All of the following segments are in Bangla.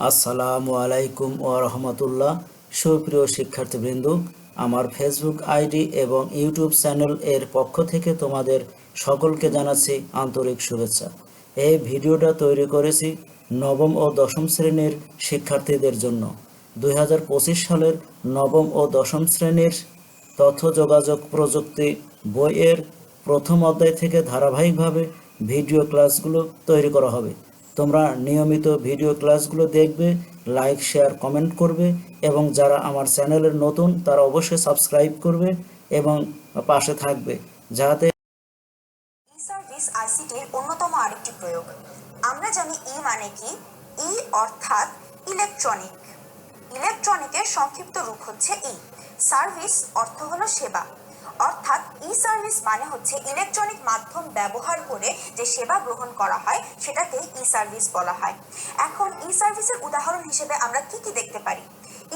আসসালামু আলাইকুম ওয়া রাহমাতুল্লাহ। সুপ্রিয় শিক্ষার্থীবৃন্দ, আমার ফেসবুক আইডি এবং ইউটিউব চ্যানেল এর পক্ষ থেকে তোমাদের সকলকে জানাচ্ছি আন্তরিক শুভেচ্ছা। এই ভিডিওটা তৈরি করেছি নবম ও দশম শ্রেণীর শিক্ষার্থীদের জন্য। 2025 সালের নবম ও দশম শ্রেণীর তথ্য যোগাযোগ প্রযুক্তি বইয়ের প্রথম অধ্যায় থেকে ধারাবাহিকভাবে ভিডিও ক্লাসগুলো তৈরি করা হবে। তোমরা নিয়মিত ভিডিও ক্লাসগুলো দেখবে, লাইক, শেয়ার, কমেন্ট করবে এবং যারা আমার চ্যানেলের নতুন তারা অবশ্যই সাবস্ক্রাইব করবে এবং পাশে থাকবে যাতে ই-সার্ভিস আইসিটির অন্যতম আরেকটি প্রয়োগ। আমরা জানি ই মানে কি? ই অর্থাৎ ইলেকট্রনিক। ইলেকট্রনিকের সংক্ষিপ্ত রূপ হচ্ছে ই। সার্ভিস অর্থ হলো সেবা, অর্থাৎ ই সার্ভিস মানে হচ্ছে ইলেকট্রনিক মাধ্যম ব্যবহার করে যে সেবা গ্রহণ করা হয় সেটাকে ই সার্ভিস বলা হয়। এখন ই সার্ভিসের উদাহরণ হিসেবে আমরা কি কি দেখতে পারি?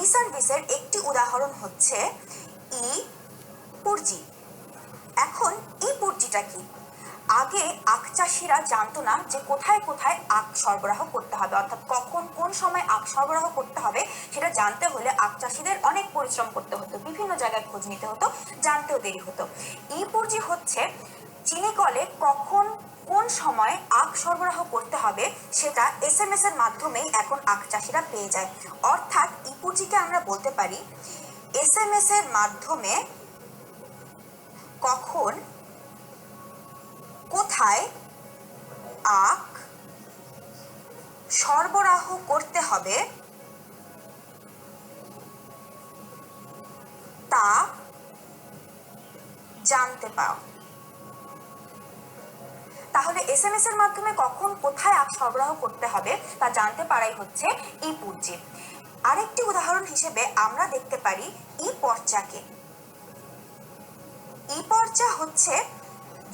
ই সার্ভিসের একটি উদাহরণ হচ্ছে ই পুর্জি। এখন ই পুর্জিটা কি? আগে আখ চাষিরা জানতো না যে কোথায় কোথায় আখ সরবরাহ করতে হবে, অর্থাৎ কখন কোন সময় আখ সরবরাহ করতে হবে সেটা জানতে হলে আখ চাষিদের অনেক পরিশ্রম করতে হতো, বিভিন্ন জায়গায় খোঁজ নিতে হতো, জানতেও দেরি হতো। ই পুর্জি হচ্ছে চিনি কলে কখন কোন সময় আখ সরবরাহ করতে হবে সেটা SMS এর মাধ্যমেই এখন আখ চাষিরা পেয়ে যায়। অর্থাৎ ই পুর্জিকে আমরা বলতে পারি SMS এর মাধ্যমে কখন কোথায় আখ সরবরাহ করতে হবে তা জানতে পাও। তাহলে SMS এর মাধ্যমে কখন কোথায় আখ সরবরাহ করতে হবে তা জানতে পারাই হচ্ছে ই পুর্জি। আরেকটি উদাহরণ হিসেবে আমরা দেখতে পারি ই পর্চাকে। ই পর্চা হচ্ছে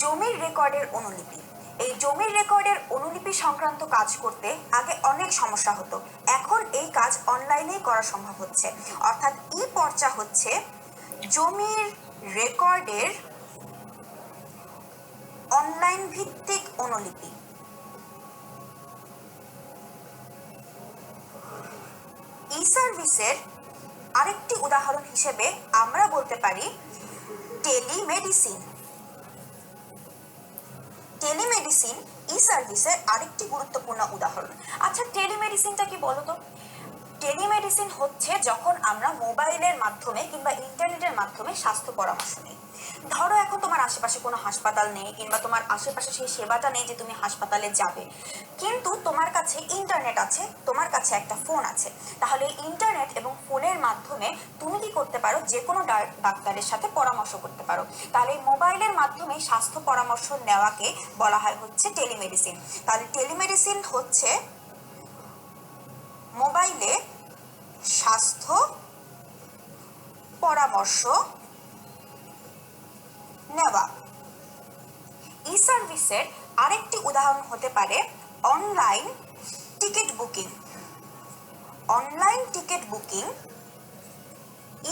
জমির রেকর্ডের অনুলিপি। এই জমির রেকর্ডের অনুলিপি সংক্রান্ত কাজ করতে আগে অনেক সমস্যা হতো, এখন এই কাজ অনলাইনেই করা সম্ভব হচ্ছে। অর্থাৎ ই পর্চা হচ্ছে জমির রেকর্ডের অনলাইন ভিত্তিক অনুলিপি। ই সার্ভিসের আরেকটি উদাহরণ হিসেবে আমরা বলতে পারি টেলিমেডিসিন। টেলিমেডিসিন ই সার্ভিসের আরেকটি গুরুত্বপূর্ণ উদাহরণ। আচ্ছা, টেলিমেডিসিনটা কি বলো তো? টেলিমেডিসিন হচ্ছে যখন আমরা মোবাইলের মাধ্যমে কিংবা ইন্টারনেটের মাধ্যমে স্বাস্থ্য পরামর্শ নিই। ধরো এখন তোমার আশেপাশে কোনো হাসপাতাল নেই কিংবা তোমার আশেপাশে সেই সেবাটা নেই যে তুমি হাসপাতালে যাবে, কিন্তু তোমার কাছে ইন্টারনেট আছে, তোমার কাছে একটা ফোন আছে। তাহলে ইন্টারনেট এবং ফোনের মাধ্যমে তুমি কি করতে পারো? যে কোনো ডাক্তারের সাথে পরামর্শ করতে পারো। তাহলে মোবাইলের মাধ্যমে স্বাস্থ্য পরামর্শ নেওয়াকে বলা হয় হচ্ছে টেলিমেডিসিন। তাহলে টেলিমেডিসিন হচ্ছে মোবাইলে স্বাস্থ্য পরামর্শ নেওয়া। ই সার্ভিসের আরেকটি উদাহরণ হতে পারে online ticket booking. Online ticket booking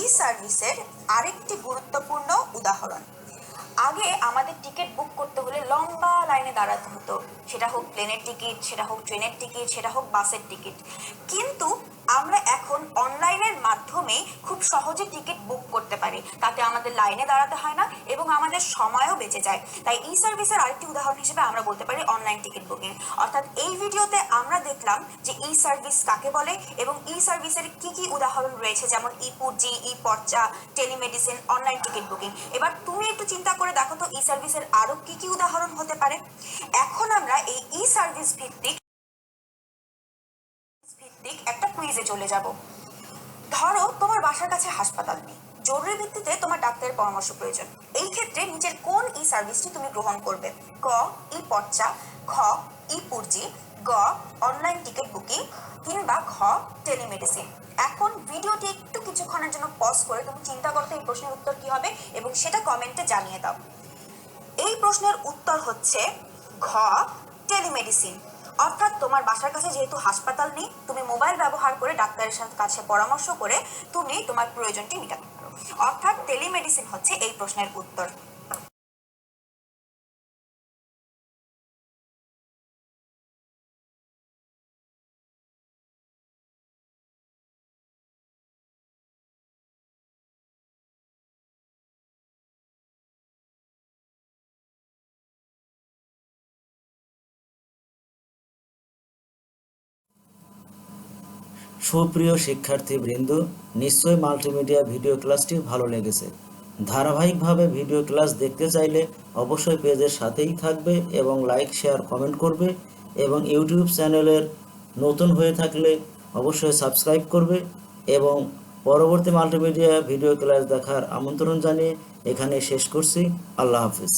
ই সার্ভিসের আরেকটি গুরুত্বপূর্ণ উদাহরণ। আগে আমাদের টিকিট বুক করতে হলে লম্বা লাইনে দাঁড়াতে হতো, সেটা হোক প্লেনের টিকিট, সেটা হোক ট্রেনের টিকিট, সেটা হোক বাসের টিকিট। কিন্তু আমরা এখন অনলাইনের মাধ্যমে খুব সহজে টিকিট বুক করতে পারি, তাতে আমাদের লাইনে দাঁড়াতে হয় না এবং আমাদের সময়ও বেঁচে যায়। তাই ই সার্ভিসের আরেকটি উদাহরণ হিসেবে আমরা বলতে পারি অনলাইন টিকিট বুকিং। অর্থাৎ এই ভিডিওতে আমরা দেখলাম যে ই সার্ভিস কাকে বলে এবং ই সার্ভিসের কি কি উদাহরণ রয়েছে, যেমন ই পুর্জি, ই পর্চা, টেলিমেডিসিন, অনলাইন টিকিট বুকিং। এবার তুমি একটু চিন্তা করে দেখো তো ই সার্ভিসের আরো কি কি উদাহরণ হতে পারে। এখন আমরা এই ই সার্ভিস ভিত্তিক একটা কুইজে চলে যাব। ধরো তোমার বাসার কাছে হাসপাতাল নেই, জরুরি ভিত্তিতে তোমার ডাক্তারের পরামর্শ প্রয়োজন। এই ক্ষেত্রে নিচের কোন ই সার্ভিসটি তুমি গ্রহণ করবে? ক ই পর্চা, খ ই পুর্জি, গ অনলাইন টিকিট বুকিং, কিংবা ঘ টেলিমেডিসিন। এখন ভিডিওটি একটু কিছুক্ষণের জন্য পজ করে তুমি চিন্তা করতে এই প্রশ্নের উত্তর কি হবে এবং সেটা কমেন্টে জানিয়ে দাও। এই প্রশ্নের উত্তর হচ্ছে ঘ টেলিমেডিসিন। অর্থাৎ তোমার বাসার কাছে যেহেতু হাসপাতাল নেই, তুমি মোবাইল ব্যবহার করে ডাক্তারের কাছে পরামর্শ করে তুমি তোমার প্রয়োজনটি মেটাতে পারো। অর্থাৎ টেলিমেডিসিন হচ্ছে এই প্রশ্নের উত্তর। সুপ্রিয় শিক্ষার্থীবৃন্দ, নিশ্চয়ই মাল্টিমিডিয়া ভিডিও ক্লাসটি ভালো লেগেছে। ধারাবাহিকভাবে ভিডিও ক্লাস দেখতে চাইলে অবশ্যই পেজের সাথেই থাকবে এবং লাইক, শেয়ার, কমেন্ট করবে এবং ইউটিউব চ্যানেলের নতুন হয়ে থাকলে অবশ্যই সাবস্ক্রাইব করবে এবং পরবর্তী মাল্টিমিডিয়া ভিডিও ক্লাস দেখার আমন্ত্রণ জানিয়ে এখানে শেষ করছি। আল্লাহ হাফিজ।